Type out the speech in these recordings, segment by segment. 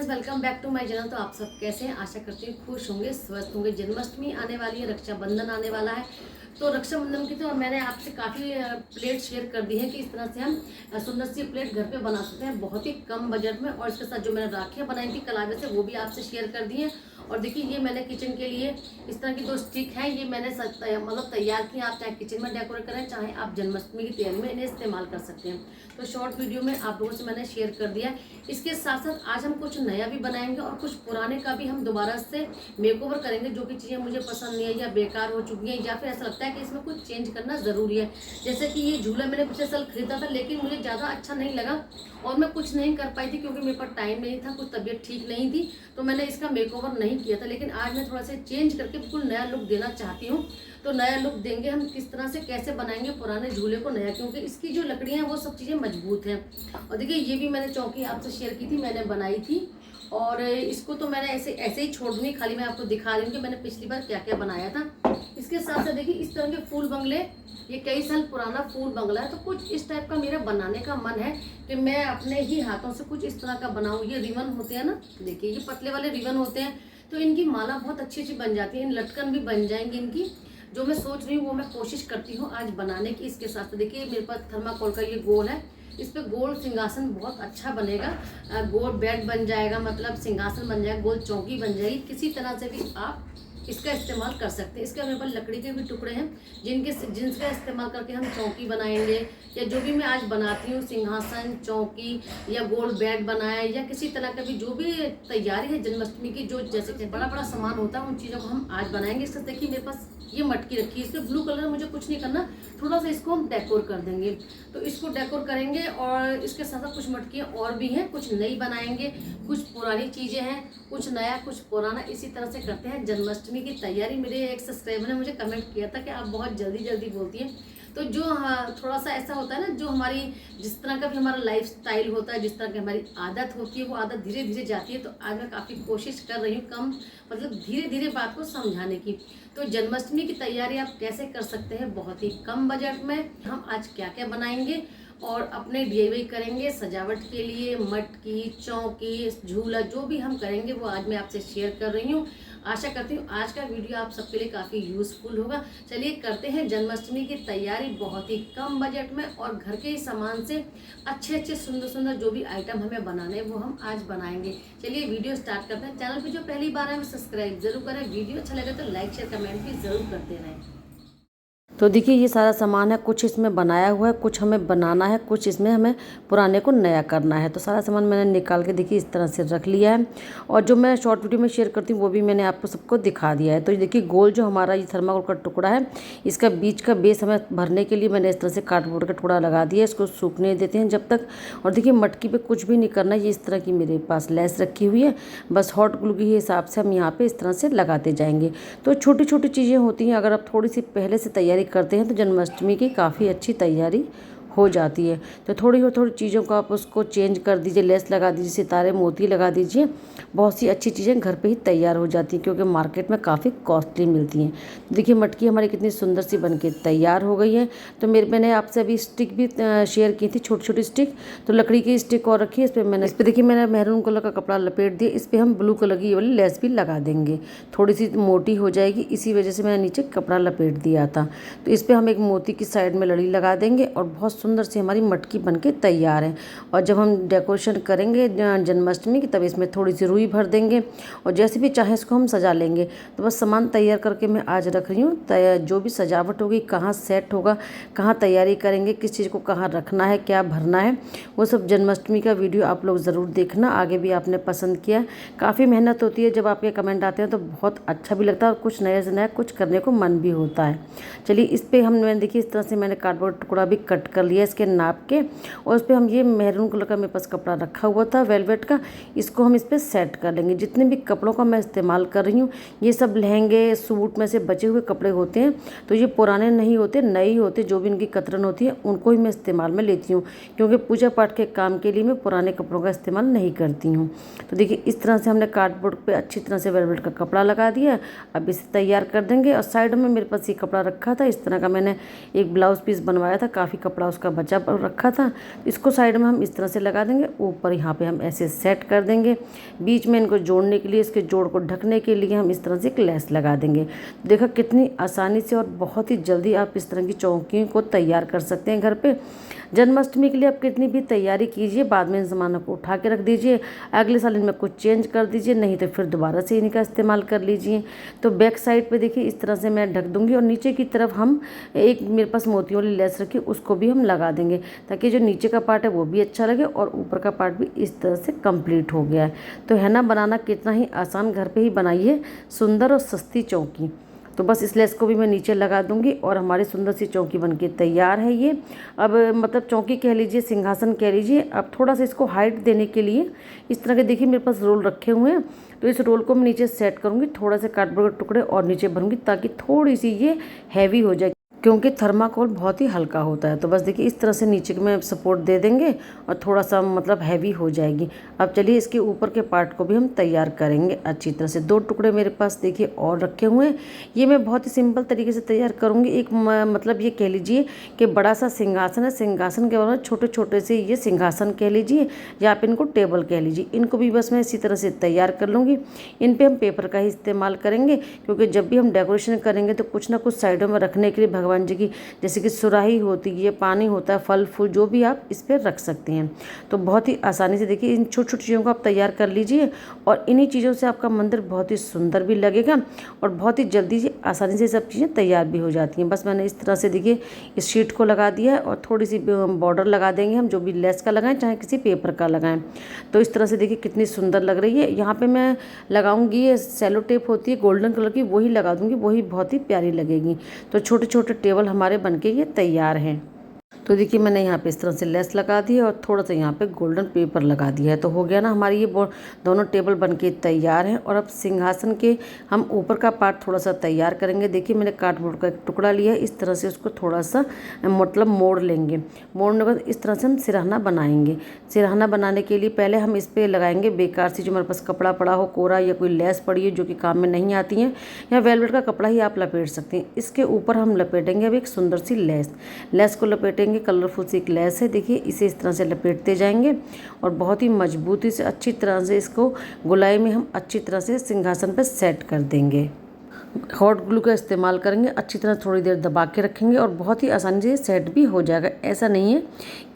Welcome back to my channel. तो आप सब कैसे हैं? आशा करती हूँ खुश होंगे, स्वस्थ होंगे। जन्माष्टमी आने वाली है, रक्षाबंधन आने वाला है। तो रक्षाबंधन की तो मैंने आपसे काफ़ी प्लेट शेयर कर दी है कि इस तरह से हम सुंदर सी प्लेट घर पे बना सकते हैं बहुत ही कम बजट में। और इसके साथ जो मैंने राखियाँ बनाई थी कलावे से, वो भी आपसे शेयर कर दी हैं। और देखिए ये मैंने किचन के लिए इस तरह की 2 स्टिक हैं, ये मैंने मतलब तैयार की। आप चाहे किचन में डेकोरेट करें, चाहे आप जन्माष्टमी की तैयारी में इन्हें इस्तेमाल कर सकते हैं। तो शॉर्ट वीडियो में आप लोगों से मैंने शेयर कर दिया। इसके साथ साथ आज हम कुछ नया भी बनाएंगे और कुछ पुराने का भी हम दोबारा से मेकओवर करेंगे। जो कि चीज़ें मुझे पसंद नहीं है या बेकार हो चुकी हैं, या फिर ऐसा लगता है कि इसमें कुछ चेंज करना ज़रूरी है। जैसे कि ये झूला मैंने पिछले साल खरीदा था, लेकिन मुझे ज़्यादा अच्छा नहीं लगा और मैं कुछ नहीं कर पाई थी क्योंकि मेरे पास टाइम नहीं था, कुछ तबीयत ठीक नहीं थी, तो मैंने इसका मेकओवर नहीं किया था। लेकिन आज मैं थोड़ा सा चेंज करके बिल्कुल नया लुक देना चाहती हूँ। तो नया लुक देंगे हम, किस तरह से कैसे बनाएंगे पुराने झूले को नया, क्योंकि इसकी जो लकड़ियाँ हैं वो सब चीज़ें मजबूत हैं। और देखिए ये भी मैंने चौकी आपसे शेयर की थी, मैंने बनाई थी। और इसको तो मैंने ऐसे ही छोड़ दूँगी, खाली मैं आपको दिखा रही हूँ कि मैंने पिछली बार क्या क्या बनाया था। इसके साथ साथ देखिए इस तरह के फूल बंगले, ये कई साल पुराना फूल बंगला है, तो कुछ इस टाइप का मेरा बनाने का मन है कि मैं अपने ही हाथों से कुछ इस तरह का बनाऊँ। ये रिबन होते हैं ना, देखिए ये पतले वाले रिबन होते हैं, तो इनकी माला बहुत अच्छी अच्छी बन जाती है, इन लटकन भी बन जाएंगी इनकी। जो मैं सोच रही हूँ वो मैं कोशिश करती हूँ आज बनाने की। इसके साथ देखिए मेरे पास थर्माकोल का ये गोल है, इस पर गोल सिंहासन बहुत अच्छा बनेगा। गोल बेड बन जाएगा, मतलब सिंहासन बन जाएगा, गोल चौकी बन जाएगी। किसी तरह से भी आप इसका इस्तेमाल कर सकते हैं। इसके मेरे पास लकड़ी के भी टुकड़े हैं जिनका इस्तेमाल करके हम चौकी बनाएंगे, या जो भी मैं आज बनाती हूँ सिंहासन, चौकी या गोल बेड बनाए, या किसी तरह का भी जो भी तैयारी है जन्माष्टमी की, जो जैसे कि बड़ा बड़ा सामान होता है उन चीज़ों को हम आज बनाएंगे। इसका देखिए मेरे पास ये मटकी रखी है, इस पर ब्लू कलर मुझे कुछ नहीं करना, थोड़ा सा इसको हम डेकोर कर देंगे। तो इसको डेकोर करेंगे और इसके साथ साथ कुछ मटकियाँ और भी हैं, कुछ नई बनाएंगे, कुछ पुरानी चीज़ें हैं, कुछ नया कुछ पुराना। इसी तरह से करते हैं जन्माष्टमी की तैयारी। मेरे एक सब्सक्राइबर ने मुझे कमेंट किया था कि आप बहुत जल्दी जल्दी बोलती हैं। तो जो थोड़ा सा ऐसा होता है ना, जो हमारी जिस तरह का भी हमारा लाइफ स्टाइल होता है, जिस तरह की हमारी आदत होती है, वो आदत धीरे धीरे जाती है। तो आज मैं काफ़ी कोशिश कर रही हूँ कम, मतलब धीरे धीरे बात को समझाने की। तो जन्माष्टमी की तैयारी आप कैसे कर सकते हैं बहुत ही कम बजट में, हम आज क्या क्या बनाएंगे और अपने DIY करेंगे सजावट के लिए। मटकी, चौकी, झूला जो भी हम करेंगे वो आज मैं आपसे शेयर कर रही हूँ। आशा करती हूँ आज का वीडियो आप सबके लिए काफ़ी यूज़फुल होगा। चलिए करते हैं जन्माष्टमी की तैयारी बहुत ही कम बजट में, और घर के ही सामान से अच्छे अच्छे सुंदर सुंदर जो भी आइटम हमें बनाने हैं वो हम आज बनाएंगे। चलिए वीडियो स्टार्ट करते हैं। चैनल पे जो पहली बार है वो सब्सक्राइब जरूर करें, वीडियो अच्छा लगे तो लाइक शेयर कमेंट भी ज़रूर करते रहें। तो देखिए ये सारा सामान है, कुछ इसमें बनाया हुआ है, कुछ हमें बनाना है, कुछ इसमें हमें पुराने को नया करना है। तो सारा सामान मैंने निकाल के देखिए इस तरह से रख लिया है, और जो मैं शॉर्ट वीडियो में शेयर करती हूँ वो भी मैंने आपको सबको दिखा दिया है। तो देखिए गोल जो हमारा ये थर्माकोल का टुकड़ा है, इसका बीच का बेस हमें भरने के लिए मैंने इस तरह से कार्डबोर्ड का टुकड़ा लगा दिया है। इसको सूखने देते हैं जब तक। और देखिए मटकी पर कुछ भी नहीं करना, ये इस तरह की मेरे पास लैस रखी हुई है, बस हॉट ग्लू के हिसाब से हम यहाँ पर इस तरह से लगाते जाएंगे। तो छोटी छोटी चीज़ें होती हैं, अगर आप थोड़ी सी पहले से तैयारी करते हैं तो जन्माष्टमी की काफ़ी अच्छी तैयारी हो जाती है। तो थोड़ी चीज़ों को आप उसको चेंज कर दीजिए, लेस लगा दीजिए, सितारे मोती लगा दीजिए, बहुत सी अच्छी चीज़ें घर पे ही तैयार हो जाती हैं, क्योंकि मार्केट में काफ़ी कॉस्टली मिलती हैं। देखिए मटकी हमारी कितनी सुंदर सी बनके तैयार हो गई है। तो मैंने आपसे अभी स्टिक भी शेयर की थी, छोटी छोटी स्टिक। तो लकड़ी की स्टिक और रखी है, इस पर देखिए मैंने मैरून कलर का कपड़ा लपेट दिया, इस पर हम ब्लू कलर की वाली लेस भी लगा देंगे, थोड़ी सी मोटी हो जाएगी, इसी वजह से मैंने नीचे कपड़ा लपेट दिया था। तो इस पर हम एक मोती की साइड में लड़ी लगा देंगे और बहुत सुंदर से हमारी मटकी बनके तैयार है। और जब हम डेकोरेशन करेंगे जन्माष्टमी की, तब इसमें थोड़ी सी रुई भर देंगे और जैसे भी चाहे इसको हम सजा लेंगे। तो बस सामान तैयार करके मैं आज रख रही हूँ। जो भी सजावट होगी, कहाँ सेट होगा, कहाँ तैयारी करेंगे, किस चीज़ को कहाँ रखना है, क्या भरना है, वो सब जन्माष्टमी का वीडियो आप लोग ज़रूर देखना। आगे भी आपने पसंद किया, काफ़ी मेहनत होती है, जब आपके कमेंट आते हैं तो बहुत अच्छा भी लगता है और कुछ नया से नया कुछ करने को मन भी होता है। चलिए इस पर मैंने देखिए इस तरह से मैंने कार्डबोर्ड टुकड़ा भी कट कर लिया इसके नाप के, और उस पर हम ये मैरून कलर का मेरे पास कपड़ा रखा हुआ था वेलवेट का, इसको हम इस पर सेट कर लेंगे। जितने भी कपड़ों का मैं इस्तेमाल कर रही हूँ, ये सब लहंगे सूट में से बचे हुए कपड़े होते हैं, तो ये पुराने नहीं होते, नए ही होते। जो भी इनकी कतरन होती है उनको ही मैं इस्तेमाल में लेती हूँ, क्योंकि पूजा पाठ के काम के लिए मैं पुराने कपड़ों का इस्तेमाल नहीं करती हूँ। तो देखिए इस तरह से हमने कार्डबोर्ड पे अच्छी तरह से वेलवेट का कपड़ा लगा दिया। अब इसे तैयार कर देंगे। और साइड में मेरे पास ये कपड़ा रखा था, इस तरह का मैंने एक ब्लाउज़ पीस बनवाया था, काफ़ी कपड़ा उसका बचा रखा था। इसको साइड में हम इस तरह से लगा देंगे, ऊपर यहाँ पे हम ऐसे सेट कर देंगे। बीच में इनको जोड़ने के लिए, इसके जोड़ को ढकने के लिए हम इस तरह से एक लेस लगा देंगे। देखो कितनी आसानी से और बहुत ही जल्दी आप इस तरह की चौकी को तैयार कर सकते हैं घर पे। जन्माष्टमी के लिए आप कितनी भी तैयारी कीजिए, बाद में इन सामानों को उठा के रख दीजिए, अगले साल इनमें कुछ चेंज कर दीजिए, नहीं तो फिर दोबारा से इनका इस्तेमाल कर लीजिए। तो बैक साइड पे देखिए इस तरह से मैं ढक दूंगी और नीचे की तरफ हम एक मेरे पास मोतियों वाली लेस रखी, उसको भी हम लगा देंगे ताकि जो नीचे का पार्ट है वो भी अच्छा लगे और ऊपर का पार्ट भी इस तरह से कंप्लीट हो गया है। तो है ना बनाना कितना ही आसान, घर पे ही बनाइए सुंदर और सस्ती चौकी। तो बस इस लेस को भी मैं नीचे लगा दूंगी और हमारी सुंदर सी चौकी बनके तैयार है ये। अब मतलब चौकी कह लीजिए, सिंहासन कह लीजिए। अब थोड़ा सा इसको हाइट देने के लिए इस तरह के देखिए मेरे पास रोल रखे हुए हैं, तो इस रोल को मैं नीचे सेट करूँगी, थोड़ा सा कार्डबोर्ड के टुकड़े और नीचे भरूँगी ताकि थोड़ी सी ये हैवी हो जाए, क्योंकि थर्माकोल बहुत ही हल्का होता है। तो बस देखिए इस तरह से नीचे में सपोर्ट दे देंगे और थोड़ा सा मतलब हैवी हो जाएगी। अब चलिए इसके ऊपर के पार्ट को भी हम तैयार करेंगे अच्छी तरह से। 2 टुकड़े मेरे पास देखिए और रखे हुए हैं। ये मैं बहुत ही सिंपल तरीके से तैयार करूँगी। एक मतलब ये कह लीजिए कि बड़ा सा सिंहासन है, सिंहासन के बाद छोटे छोटे से ये सिंहासन कह लीजिए या आप इनको टेबल कह लीजिए। इनको भी बस मैं इसी तरह से तैयार कर लूँगी। इन पर हम पेपर का ही इस्तेमाल करेंगे, क्योंकि जब भी हम डेकोरेशन करेंगे तो कुछ ना कुछ साइडों में रखने के लिए भगवान जी की, जैसे कि सुराही होती है, पानी होता है, फल फूल जो भी आप इस पर रख सकते हैं। तो बहुत ही आसानी से देखिए इन छोटी छोटी चीज़ों को आप तैयार कर लीजिए और इन्हीं चीज़ों से आपका मंदिर बहुत ही सुंदर भी लगेगा और बहुत ही जल्दी से आसानी से सब चीज़ें तैयार भी हो जाती हैं। बस मैंने इस तरह से देखिए इस शीट को लगा दिया है और थोड़ी सी बॉर्डर लगा देंगे हम, जो भी लेस का लगाएं चाहे किसी पेपर का लगाएं। तो इस तरह से देखिए कितनी सुंदर लग रही है। यहाँ पे मैं लगाऊंगी, ये सेलो टेप होती है गोल्डन कलर की, वही लगा दूंगी, वही बहुत ही प्यारी लगेगी। तो छोटे छोटे टेबल हमारे बनके ये तैयार हैं। तो देखिए मैंने यहाँ पे इस तरह से लेस लगा दी है और थोड़ा सा यहाँ पे गोल्डन पेपर लगा दिया है। तो हो गया ना हमारी ये दोनों टेबल बनके तैयार हैं। और अब सिंहासन के हम ऊपर का पार्ट थोड़ा सा तैयार करेंगे। देखिए मैंने कार्डबोर्ड का एक टुकड़ा लिया है, इस तरह से उसको थोड़ा सा मतलब मोड़ लेंगे। मोड़ने के बाद इस तरह से हम सिरहाना बनाएंगे। सिरहाना बनाने के लिए पहले हम इस पर लगाएंगे बेकार सी जो हमारे पास कपड़ा पड़ा हो, कोरा या कोई लेस पड़ी है जो कि काम में नहीं आती है, या वेलवेट का कपड़ा ही आप लपेट सकते हैं। इसके ऊपर हम लपेटेंगे अब एक सुंदर सी लेस को लपेटेंगे। कलरफुल सी एक लेस है, देखिए इसे इस तरह से लपेटते जाएंगे और बहुत ही मजबूती से अच्छी तरह से इसको गोलाई में हम अच्छी तरह से सिंहासन पर सेट कर देंगे। हॉट ग्लू का इस्तेमाल करेंगे, अच्छी तरह थोड़ी देर दबा के रखेंगे और बहुत ही आसानी से सेट भी हो जाएगा। ऐसा नहीं है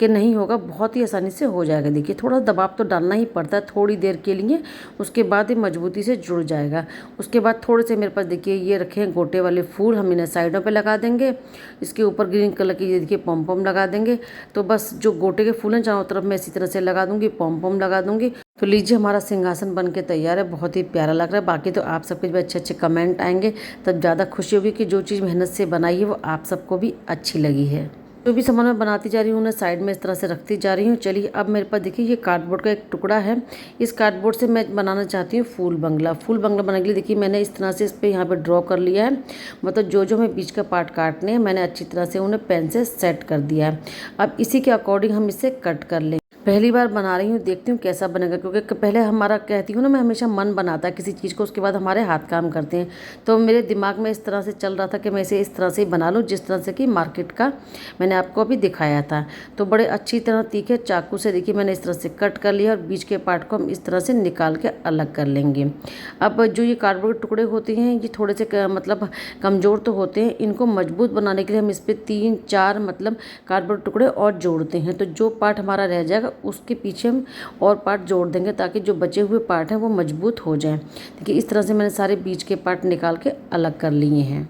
कि नहीं होगा, बहुत ही आसानी से हो जाएगा। देखिए थोड़ा दबाव तो डालना ही पड़ता है थोड़ी देर के लिए, उसके बाद ये मजबूती से जुड़ जाएगा। उसके बाद थोड़े से मेरे पास देखिए ये रखे हैं गोटे वाले फूल, हम इन्हें साइडों पर लगा देंगे। इसके ऊपर ग्रीन कलर की ये देखिए पॉम पॉम लगा देंगे। तो बस जो गोटे के फूल हैं चारों तरफ मैं इसी तरह से लगा दूंगी, पॉम पॉम लगा दूंगी। तो लीजिए हमारा सिंहासन बनके तैयार है, बहुत ही प्यारा लग रहा है। बाकी तो आप सबके भी अच्छे अच्छे कमेंट आएंगे, तब ज़्यादा खुशी होगी कि जो चीज़ मेहनत से बनाई है वो आप सबको भी अच्छी लगी है। जो भी सामान मैं बनाती जा रही हूँ उन्हें साइड में इस तरह से रखती जा रही हूँ। चलिए अब मेरे पास देखिए ये कार्डबोर्ड का एक टुकड़ा है, इस कार्डबोर्ड से मैं बनाना चाहती हूँ फूल बंगला। फूल बंगला बनाने के लिए देखिए मैंने इस तरह से इस पर यहाँ पे ड्रॉ कर लिया है, मतलब जो जो हमें बीच का पार्ट काटने हैं मैंने अच्छी तरह से उन्हें पेन से सेट कर दिया है। अब इसी के अकॉर्डिंग हम इसे कट कर लेंगे। पहली बार बना रही हूँ, देखती हूँ कैसा बनेगा, क्योंकि पहले हमारा कहती हूँ ना मैं हमेशा मन बनाता है किसी चीज़ को, उसके बाद हमारे हाथ काम करते हैं। तो मेरे दिमाग में इस तरह से चल रहा था कि मैं इसे इस तरह से ही बना लूँ जिस तरह से कि मार्केट का मैंने आपको अभी दिखाया था। तो बड़े अच्छी तरह तीखे चाकू से देखिए मैंने इस तरह से कट कर लिया और बीच के पार्ट को हम इस तरह से निकाल के अलग कर लेंगे। अब जो ये कार्डबोर्ड के टुकड़े होते हैं ये थोड़े से मतलब कमज़ोर तो होते हैं, इनको मजबूत बनाने के लिए हम इस पर 3-4 मतलब कार्डबोर्ड टुकड़े और जोड़ते हैं। तो जो पार्ट हमारा रह जाएगा उसके पीछे हम और पार्ट जोड़ देंगे ताकि जो बचे हुए पार्ट हैं वो मजबूत हो जाएं। देखिए इस तरह से मैंने सारे बीच के पार्ट निकाल के अलग कर लिए हैं।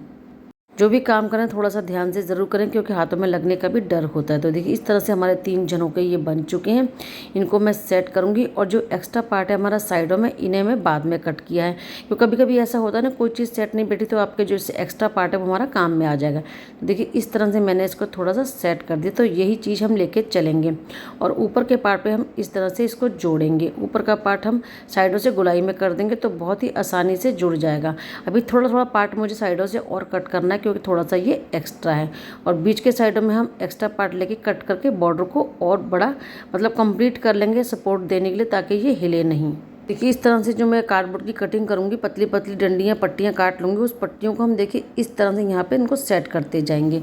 जो भी काम करें थोड़ा सा ध्यान से ज़रूर करें, क्योंकि हाथों में लगने का भी डर होता है। तो देखिए इस तरह से हमारे 3 जनों के ये बन चुके हैं। इनको मैं सेट करूँगी और जो एक्स्ट्रा पार्ट है हमारा साइडों में, इन्हें मैं बाद में कट किया है, क्योंकि कभी कभी ऐसा होता है ना कोई चीज़ सेट नहीं बैठी तो आपके जो एक्स्ट्रा पार्ट है वो हमारा काम में आ जाएगा। तो देखिए इस तरह से मैंने इसको थोड़ा सा सेट कर दिया। तो यही चीज़ हम लेके चलेंगे और ऊपर के पार्ट पर हम इस तरह से इसको जोड़ेंगे। ऊपर का पार्ट हम साइडों से गोलाई में कर देंगे तो बहुत ही आसानी से जुड़ जाएगा। अभी थोड़ा थोड़ा पार्ट मुझे साइडों से और कट करना है, क्योंकि थोड़ा सा ये एक्स्ट्रा है। और बीच के साइडों में हम एक्स्ट्रा पार्ट लेके कट करके बॉर्डर को और बड़ा मतलब कंप्लीट कर लेंगे सपोर्ट देने के लिए, ताकि ये हिले नहीं। देखिए इस तरह से जो मैं कार्डबोर्ड की कटिंग करूँगी, पतली पतली डंडियाँ पट्टियाँ काट लूँगी। उस पट्टियों को हम देखिए इस तरह से यहाँ पे इनको सेट करते जाएंगे,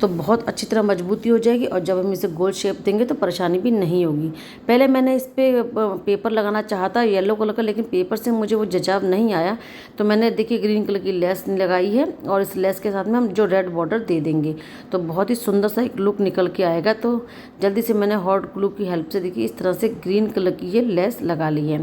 तो बहुत अच्छी तरह मजबूती हो जाएगी और जब हम इसे गोल शेप देंगे तो परेशानी भी नहीं होगी। पहले मैंने इस पे पेपर लगाना चाहा था येलो कलर का, लेकिन पेपर से मुझे वो जचाव नहीं आया, तो मैंने देखिए ग्रीन कलर की लेस लगाई है और इस लेस के साथ में हम जो रेड बॉर्डर दे देंगे तो बहुत ही सुंदर सा एक लुक निकल के आएगा। तो जल्दी से मैंने हॉट ग्लू की हेल्प से देखिए इस तरह से ग्रीन कलर की ये लेस लगा ली है।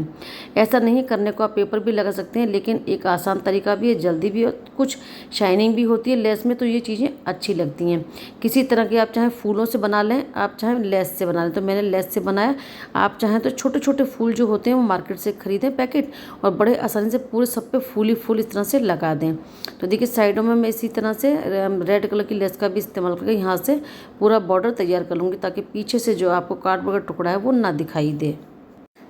ऐसा नहीं करने को आप पेपर भी लगा सकते हैं, लेकिन एक आसान तरीका भी है, जल्दी भी, कुछ शाइनिंग भी होती है लेस में, तो ये चीज़ें अच्छी लगती हैं। किसी तरह के आप चाहे फूलों से बना लें, आप चाहे लेस से बना लें, तो मैंने लेस से बनाया। आप चाहें तो छोटे छोटे फूल जो होते हैं वो मार्केट से खरीदें पैकेट और बड़े आसानी से पूरे सब पे फूल ही फूल इस तरह से लगा दें। तो देखिए साइडों में मैं इसी तरह से रेड कलर की लेस का भी इस्तेमाल करके यहाँ से पूरा बॉर्डर तैयार कर लूँगी, ताकि पीछे से जो आपको कार्डबोर्ड का टुकड़ा है वो ना दिखाई दे।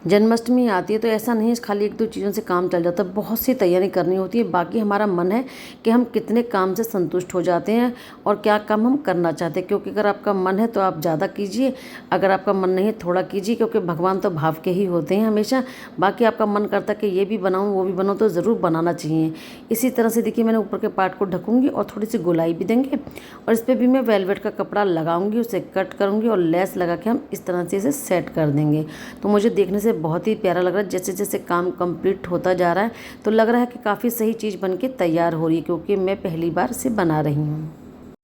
जन्माष्टमी आती है तो ऐसा नहीं है खाली एक दो चीज़ों से काम चल जाता है, बहुत सी तैयारी करनी होती है। बाकी हमारा मन है कि हम कितने काम से संतुष्ट हो जाते हैं और क्या काम हम करना चाहते हैं, क्योंकि अगर आपका मन है तो आप ज़्यादा कीजिए, अगर आपका मन नहीं है थोड़ा कीजिए, क्योंकि भगवान तो भाव के ही होते हैं हमेशा। बाकी आपका मन करता है कि ये भी बनाऊँ वो भी बनाऊँ, तो ज़रूर बनाना चाहिए। इसी तरह से देखिए मैंने ऊपर के पार्ट को ढकूँगी और थोड़ी सी गोलाई भी देंगे और इस पर भी मैं वेलवेट का कपड़ा लगाऊँगी, उसे कट करूँगी और लेस लगा के हम इस तरह से इसे सेट कर देंगे। तो मुझे देखने से बहुत ही प्यारा लग रहा है। जैसे जैसे काम कंप्लीट होता जा रहा है तो लग रहा है कि काफ़ी सही चीज़ बनके तैयार हो रही है, क्योंकि मैं पहली बार इसे बना रही हूँ।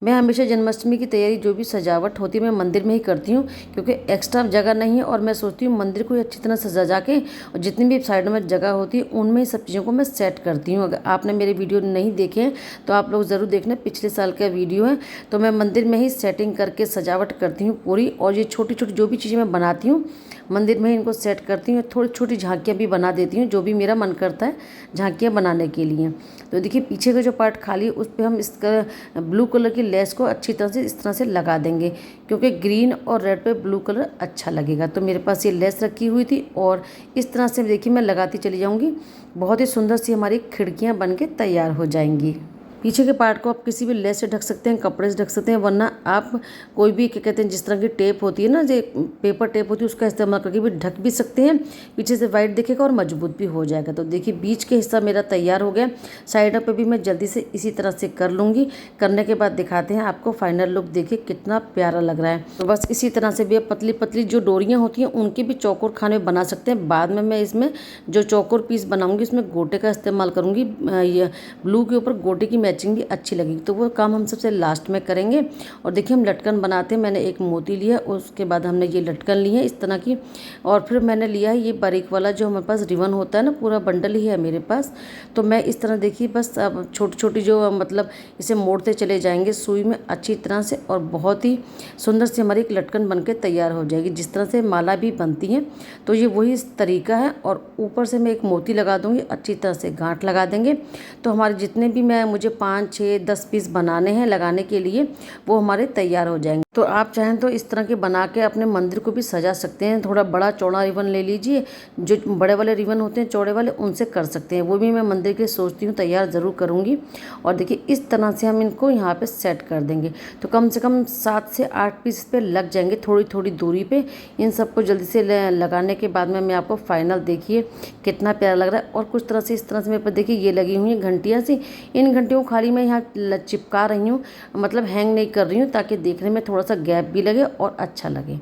मैं हमेशा जन्माष्टमी की तैयारी जो भी सजावट होती है मैं मंदिर में ही करती हूँ, क्योंकि एक्स्ट्रा जगह नहीं है और मैं सोचती हूँ मंदिर को अच्छी तरह से सजा के और जितनी भी साइडों में जगह होती है उनमें सब चीज़ों को मैं सेट करती हूँ। अगर आपने मेरे वीडियो नहीं देखे हैं तो आप लोग ज़रूर देखना, पिछले साल का वीडियो है। तो मैं मंदिर में ही सेटिंग करके सजावट करती हूँ पूरी, और ये छोटी छोटी जो भी चीज़ें मैं बनाती हूँ मंदिर में ही इनको सेट करती हूँ। थोड़ी छोटी झांकियाँ भी बना देती हूँ, जो भी मेरा मन करता है झांकियाँ बनाने के लिए। तो देखिए पीछे का जो पार्ट खाली है उस पर हम इसका ब्लू कलर की लेस को अच्छी तरह से इस तरह से लगा देंगे, क्योंकि ग्रीन और रेड पे ब्लू कलर अच्छा लगेगा। तो मेरे पास ये लेस रखी हुई थी और इस तरह से देखिए मैं लगाती चली जाऊँगी। बहुत ही सुंदर सी हमारी खिड़कियाँ बन के तैयार हो जाएंगी। पीछे के पार्ट को आप किसी भी लेस से ढक सकते हैं, कपड़े से ढक सकते हैं, वरना आप कोई भी क्या कहते हैं जिस तरह की टेप होती है ना, जो पेपर टेप होती है उसका इस्तेमाल करके भी ढक भी सकते हैं। पीछे से वाइट दिखेगा और मजबूत भी हो जाएगा। तो देखिए बीच के हिस्सा मेरा तैयार हो गया, साइड पे भी मैं जल्दी से इसी तरह से कर लूँगी। करने के बाद दिखाते हैं आपको फाइनल लुक, देखिए कितना प्यारा लग रहा है। तो बस इसी तरह से भी पतली पतली जो डोरियाँ होती हैं उनके भी चौकोर खाने बना सकते हैं। बाद में मैं इसमें जो चौकोर पीस बनाऊँगी उसमें गोटे का इस्तेमाल करूँगी, ये ब्लू के ऊपर गोटे की मैचिंग भी अच्छी लगेगी, तो वो काम हम सबसे लास्ट में करेंगे। और देखिए हम लटकन बनाते हैं। मैंने एक मोती लिया, उसके बाद हमने ये लटकन ली है इस तरह की, और फिर मैंने लिया है ये बारीक वाला जो हमारे पास रिबन होता है ना, पूरा बंडल ही है मेरे पास। तो मैं इस तरह देखिए बस अब छोटी छोटी जो मतलब इसे मोड़ते चले जाएंगे सुई में अच्छी तरह से, और बहुत ही सुंदर से हमारी एक लटकन बन के तैयार हो जाएगी, जिस तरह से माला भी बनती है। तो ये वही तरीका है, और ऊपर से मैं एक मोती लगा दूँगी, अच्छी तरह से गांठ लगा देंगे। तो हमारे जितने भी मुझे 5, 6, 10 पीस बनाने हैं लगाने के लिए, वो हमारे तैयार हो जाएंगे। तो आप चाहें तो इस तरह के बना के अपने मंदिर को भी सजा सकते हैं। थोड़ा बड़ा चौड़ा रिबन ले लीजिए, जो बड़े वाले रिबन होते हैं चौड़े वाले, उनसे कर सकते हैं। वो भी मैं मंदिर के सोचती हूँ तैयार ज़रूर करूँगी। और देखिए इस तरह से हम इनको यहाँ पे सेट कर देंगे, तो कम से कम 7 से 8 पीस पे लग जाएंगे, थोड़ी थोड़ी दूरी पे। इन सबको जल्दी से लगाने के बाद में मैं आपको फाइनल देखिए कितना प्यारा लग रहा है। और कुछ तरह से इस तरह से मेरे पर देखिए ये लगी हुई है घंटियाँ सी, इन घंटियों को खाली मैं यहाँ चिपका रही हूँ, मतलब हैंग नहीं कर रही हूँ, ताकि देखने में थोड़ा सा गैप भी लगे और अच्छा लगे।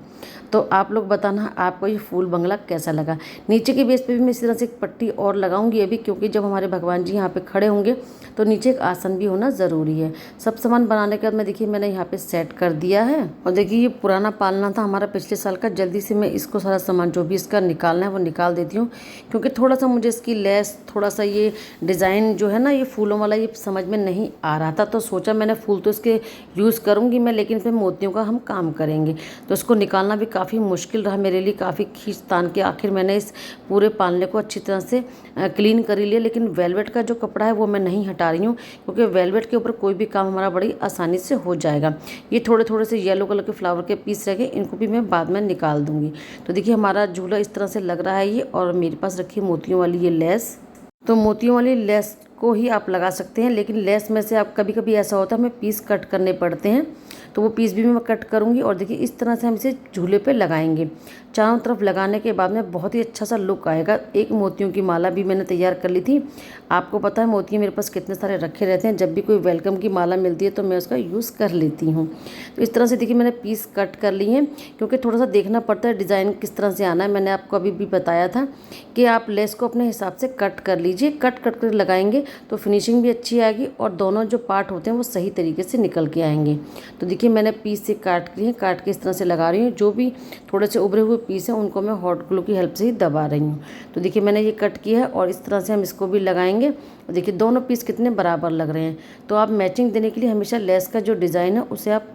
तो आप लोग बताना आपको ये फूल बंगला कैसा लगा। नीचे के बेस पे भी मैं इसी तरह से एक पट्टी और लगाऊंगी अभी, क्योंकि जब हमारे भगवान जी यहाँ पे खड़े होंगे तो नीचे एक आसन भी होना ज़रूरी है। सब सामान बनाने के बाद में देखिए मैंने यहाँ पे सेट कर दिया है। और देखिए ये पुराना पालना था हमारा पिछले साल का, जल्दी से मैं इसको सारा सामान जो भी इसका निकालना है वो निकाल देती हूँ, क्योंकि थोड़ा सा मुझे इसकी लेस, थोड़ा सा ये डिज़ाइन जो है ना ये फूलों वाला, ये समझ में नहीं आ रहा था। तो सोचा मैंने फूल तो इसके यूज़ करूँगी मैं, लेकिन फिर मोतियों का हम काम करेंगे। तो इसको निकालना भी काफ़ी मुश्किल रहा मेरे लिए, काफ़ी खींच तान के आखिर मैंने इस पूरे पालने को अच्छी तरह से क्लीन कर लिया। लेकिन वेलवेट का जो कपड़ा है वो मैं नहीं हटा रही हूँ, क्योंकि वेलवेट के ऊपर कोई भी काम हमारा बड़ी आसानी से हो जाएगा। ये थोड़े थोड़े से येलो कलर के फ्लावर के पीस रह गए, इनको भी मैं बाद में निकाल दूँगी। तो देखिए हमारा झूला इस तरह से लग रहा है ये, और मेरे पास रखी मोतियों वाली ये लेस। तो मोतियों वाली लेस को ही आप लगा सकते हैं, लेकिन लेस में से आप कभी कभी ऐसा होता है हमें पीस कट करने पड़ते हैं, तो वो पीस भी मैं कट करूँगी। और देखिए इस तरह से हम इसे झूले पे लगाएंगे, चारों तरफ लगाने के बाद में बहुत ही अच्छा सा लुक आएगा। एक मोतियों की माला भी मैंने तैयार कर ली थी। आपको पता है मोती मेरे पास कितने सारे रखे रहते हैं, जब भी कोई वेलकम की माला मिलती है तो मैं उसका यूज़ कर लेती हूँ। तो इस तरह से देखिए मैंने पीस कट कर लिए हैं, क्योंकि थोड़ा सा देखना पड़ता है डिज़ाइन किस तरह से आना है। मैंने आपको अभी भी बताया था कि आप लेस को अपने हिसाब से कट कर लीजिए। कट कट कर लगाएंगे तो फिनिशिंग भी अच्छी आएगी और दोनों जो पार्ट होते हैं वो सही तरीके से निकल के आएंगे। तो देखिए मैंने पीस से काट लिए, काट के इस तरह से लगा रही हूँ। जो भी थोड़े से उभरे हुए पीस हैं उनको मैं हॉट ग्लू की हेल्प से ही दबा रही हूँ। तो देखिए मैंने ये कट किया है और इस तरह से हम इसको भी लगाएंगे। और देखिए दोनों पीस कितने बराबर लग रहे हैं। तो आप मैचिंग देने के लिए हमेशा लेस का जो डिज़ाइन है उसे आप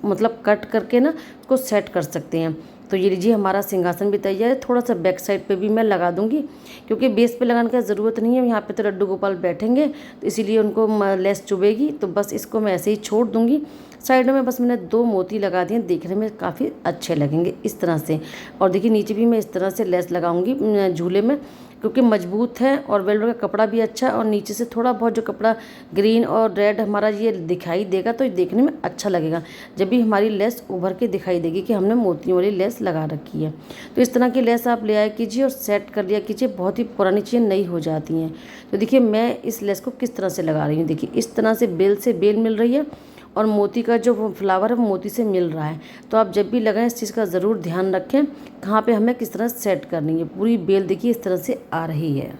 मतलब कट करके ना उसको सेट कर सकते हैं। तो ये लीजिए हमारा सिंहासन भी तैयार है। थोड़ा सा बैक साइड पे भी मैं लगा दूंगी, क्योंकि बेस पे लगाने की ज़रूरत नहीं है। यहाँ पे तो लड्डू गोपाल बैठेंगे तो इसीलिए उनको लेस चुभेगी, तो बस इसको मैं ऐसे ही छोड़ दूंगी। साइडों में बस मैंने 2 मोती लगा दिए, देखने में काफ़ी अच्छे लगेंगे इस तरह से। और देखिए नीचे भी मैं इस तरह से लेस लगाऊंगी झूले में, क्योंकि मजबूत है और वेलवेट का कपड़ा भी अच्छा है। और नीचे से थोड़ा बहुत जो कपड़ा ग्रीन और रेड हमारा ये दिखाई देगा तो ये देखने में अच्छा लगेगा, जब भी हमारी लेस उभर के दिखाई देगी कि हमने मोतियों वाली लेस लगा रखी है। तो इस तरह की लेस आप ले आया कीजिए और सेट कर लिया कीजिए। बहुत ही पुरानी चीज़ें नई हो जाती हैं। तो देखिए मैं इस लेस को किस तरह से लगा रही हूँ। देखिए इस तरह से बेल मिल रही है और मोती का जो फ्लावर है वो मोती से मिल रहा है। तो आप जब भी लगाएं इस चीज़ का ज़रूर ध्यान रखें कहाँ पे हमें किस तरह सेट करनी है। पूरी बेल देखिए इस तरह से आ रही है।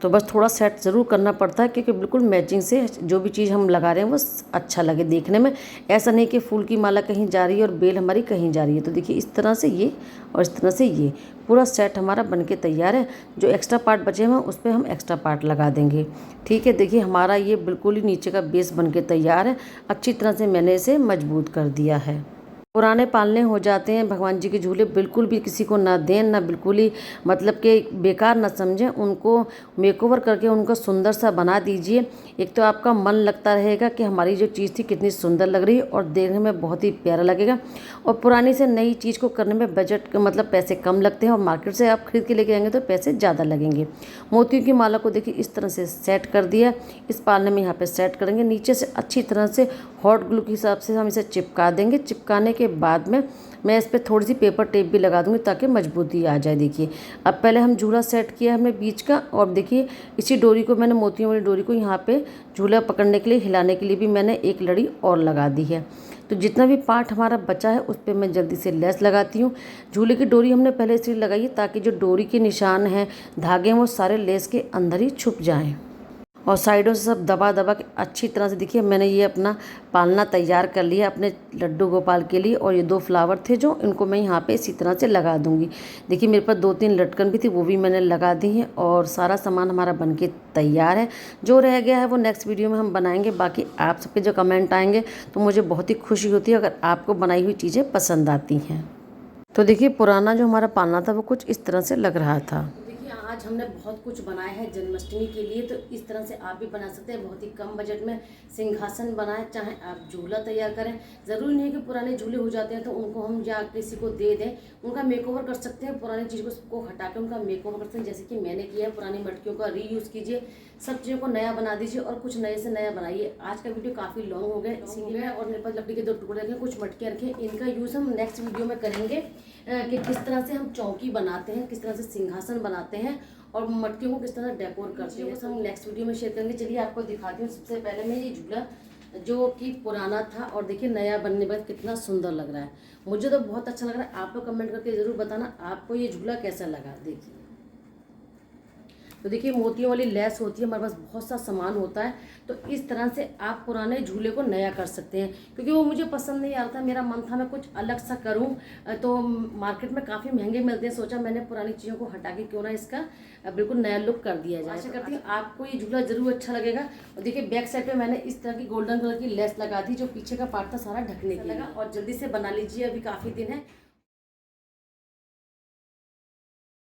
तो बस थोड़ा सेट ज़रूर करना पड़ता है, क्योंकि बिल्कुल मैचिंग से जो भी चीज़ हम लगा रहे हैं वो अच्छा लगे देखने में। ऐसा नहीं कि फूल की माला कहीं जा रही है और बेल हमारी कहीं जा रही है। तो देखिए इस तरह से ये और इस तरह से ये पूरा सेट हमारा बनके तैयार है। जो एक्स्ट्रा पार्ट बचे हैं उस पर हम एक्स्ट्रा पार्ट लगा देंगे। ठीक है, देखिए हमारा ये बिल्कुल ही नीचे का बेस बनके तैयार है। अच्छी तरह से मैंने इसे मजबूत कर दिया है। पुराने पालने हो जाते हैं भगवान जी के झूले, बिल्कुल भी किसी को ना दें, ना बिल्कुल ही मतलब कि बेकार ना समझें। उनको मेकओवर करके उनको सुंदर सा बना दीजिए। एक तो आपका मन लगता रहेगा कि हमारी जो चीज़ थी कितनी सुंदर लग रही है और देखने में बहुत ही प्यारा लगेगा। और पुरानी से नई चीज़ को करने में बजट मतलब पैसे कम लगते हैं और मार्केट से आप खरीद के लेके आएंगे तो पैसे ज़्यादा लगेंगे। मोतियों की माला को देखिए इस तरह से सेट कर दिया। इस पालने में यहाँ पे सेट करेंगे। नीचे से अच्छी तरह से हॉट ग्लू के हिसाब से हम इसे चिपका देंगे। चिपकाने के बाद में मैं इस पर थोड़ी सी पेपर टेप भी लगा दूंगी ताकि मजबूती आ जाए। देखिए अब पहले हम झूला सेट किया हमने बीच का, और देखिए इसी डोरी को मैंने मोतियों वाली डोरी को यहाँ पे झूला पकड़ने के लिए हिलाने के लिए भी मैंने एक लड़ी और लगा दी है। तो जितना भी पार्ट हमारा बचा है उस पर मैं जल्दी से लेस लगाती हूँ। झूले की डोरी हमने पहले इसलिए लगाई है ताकि जो डोरी के निशान हैं धागे हैं वो सारे लेस के अंदर ही छुप जाएँ। और साइडों से सब दबा दबा के अच्छी तरह से देखिए मैंने ये अपना पालना तैयार कर लिया अपने लड्डू गोपाल के लिए। और ये 2 फ्लावर थे जो इनको मैं यहाँ पे इसी तरह से लगा दूँगी। देखिए मेरे पास 2-3 लटकन भी थी, वो भी मैंने लगा दी हैं और सारा सामान हमारा बनके तैयार है। जो रह गया है वो नेक्स्ट वीडियो में हम बनाएंगे। बाकी आप सबके जो कमेंट आएंगे तो मुझे बहुत ही खुशी होती है अगर आपको बनाई हुई चीज़ें पसंद आती हैं। तो देखिए पुराना जो हमारा पालना था वो कुछ इस तरह से लग रहा था। आज हमने बहुत कुछ बनाया है जन्माष्टमी के लिए, तो इस तरह से आप भी बना सकते हैं। बहुत ही कम बजट में सिंहासन बनाएं, चाहे आप झूला तैयार करें। ज़रूरी नहीं कि पुराने झूले हो जाते हैं तो उनको हम या किसी को दे दें, उनका मेकओवर कर सकते हैं। पुरानी चीज़ को हटा के उनका मेकओवर कर सकते हैं, जैसे कि मैंने किया है। पुरानी मटकियों का रीयूज़ कीजिए, सब चीज़ों को नया बना दीजिए और कुछ नए से नया बनाइए। आज का वीडियो काफ़ी लॉन्ग हो गया इसीलिए, और मेरे पास लकड़ी के 2 टुकड़े रखे, कुछ मटकियाँ रखें। इनका यूज़ हम नेक्स्ट वीडियो में करेंगे कि किस तरह से हम चौकी बनाते हैं, किस तरह से सिंहासन बनाते हैं और मटकियों को किस तरह डेकोर करते हैं, हम नेक्स्ट वीडियो में शेयर करेंगे। चलिए आपको दिखाती हूँ। सबसे पहले मैं ये झूला जो कि पुराना था और देखिए नया बनने के बाद कितना सुंदर लग रहा है। मुझे तो बहुत अच्छा लग रहा है। आप लोग कमेंट करके ज़रूर बताना आपको ये झूला कैसा लगा। देखिए तो देखिए मोतियों वाली लेस होती है, हमारे पास बहुत सा सामान होता है। तो इस तरह से आप पुराने झूले को नया कर सकते हैं, क्योंकि वो मुझे पसंद नहीं आ रहा था। मेरा मन था मैं कुछ अलग सा करूं, तो मार्केट में काफ़ी महंगे मिलते हैं। सोचा मैंने पुरानी चीज़ों को हटा के क्यों ना इसका बिल्कुल नया लुक कर दिया जाए। आशा करती हूँ आपको ये झूला ज़रूर अच्छा लगेगा। और देखिए बैक साइड पर मैंने इस तरह की गोल्डन कलर की लेस लगा दी, जो पीछे का पार्ट था सारा ढकने के लगा। और जल्दी से बना लीजिए, अभी काफ़ी दिन है।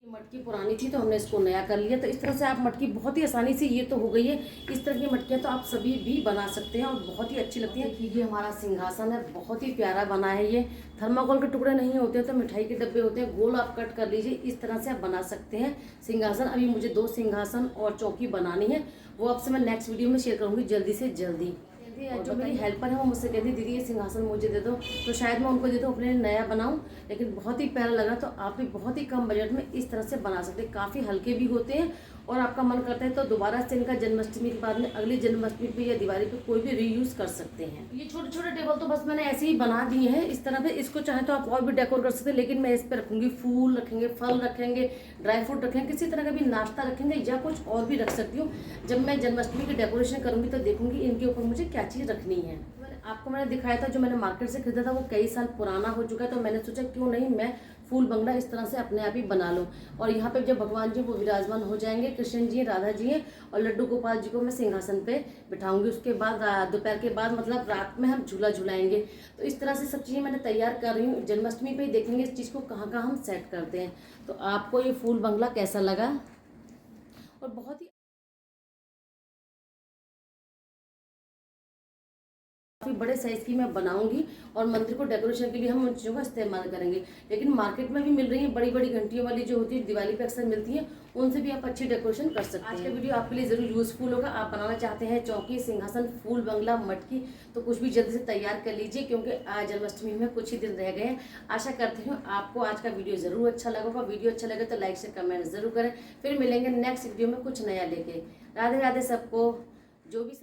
मटकी पुरानी थी तो हमने इसको नया कर लिया। तो इस तरह से आप मटकी बहुत ही आसानी से, ये तो हो गई है। इस तरह की मटकियाँ तो आप सभी भी बना सकते हैं और बहुत ही अच्छी लगती है। ये हमारा सिंहासन है, बहुत ही प्यारा बना है। ये थर्माकोल के टुकड़े नहीं होते तो मिठाई के डब्बे होते हैं, गोल आप कट कर लीजिए। इस तरह से आप बना सकते हैं सिंहासन। अभी मुझे 2 सिंहासन और चौकी बनानी है, वो आपसे मैं नेक्स्ट वीडियो में शेयर करूँगी जल्दी से जल्दी। कहती जो मेरी हेल्पर है वो मुझसे कहती दीदी ये सिंहासन मुझे दे दो, तो शायद मैं उनको दे दूँ अपने लिए नया बनाऊँ, लेकिन बहुत ही प्यारा लगा। तो आप भी बहुत ही कम बजट में इस तरह से बना सकते हैं, काफ़ी हल्के भी होते हैं और आपका मन करता है तो दोबारा से इनका जन्माष्टमी के बाद में अगली जन्माष्टमी पे या दिवाली पे कोई भी रीयूज़ कर सकते हैं। ये छोटे छोटे टेबल तो बस मैंने ऐसे ही बना दिए हैं इस तरह पे। इसको चाहे तो आप और भी डेकोर कर सकते हैं, लेकिन मैं इस पर रखूँगी फूल रखेंगे, फल रखेंगे, ड्राई फ्रूट रखेंगे, किसी तरह का भी नाश्ता रखेंगे या कुछ और भी रख सकती हूँ। जब मैं जन्माष्टमी की डेकोरेशन करूँगी तो देखूँगी इनके ऊपर मुझे क्या चीज़ रखनी है। आपको मैंने दिखाया था जो मैंने मार्केट से खरीदा था वो कई साल पुराना हो चुका है, तो मैंने सोचा क्यों नहीं मैं फूल बंगला इस तरह से अपने आप ही बना लूँ। और यहाँ पे जब भगवान जी वो विराजमान हो जाएंगे, कृष्ण जी राधा जी हैं और लड्डू गोपाल जी को मैं सिंहासन पे बिठाऊंगी। उसके बाद दोपहर के बाद मतलब रात में हम झूला झुलाएंगे। तो इस तरह से सब चीज़ें मैंने तैयार कर रही हूँ। जन्माष्टमी पे देखेंगे इस चीज़ को कहाँ कहाँ हम सेट करते हैं। तो आपको ये फूल बंगला कैसा लगा? और बहुत ही काफ़ी बड़े साइज़ की मैं बनाऊंगी और मंदिर को डेकोरेशन के लिए हम उन चीज़ों का इस्तेमाल करेंगे। लेकिन मार्केट में भी मिल रही है बड़ी बड़ी घंटियों वाली जो होती है, दिवाली पे अक्सर मिलती हैं, उनसे भी आप अच्छी डेकोरेशन कर सकते हैं। आज का वीडियो आपके लिए ज़रूर यूज़फुल होगा। आप बनाना चाहते हैं चौकी, सिंहासन, फूल बंगला, मटकी, तो कुछ भी जल्दी से तैयार कर लीजिए क्योंकि आज जन्माष्टमी में कुछ ही दिन रह गए हैं। आशा करती हूँ आपको आज का वीडियो ज़रूर अच्छा लगा होगा। वीडियो अच्छा लगे तो लाइक से कमेंट ज़रूर करें। फिर मिलेंगे नेक्स्ट वीडियो में कुछ नया लेके। राधे राधे सबको। जो भी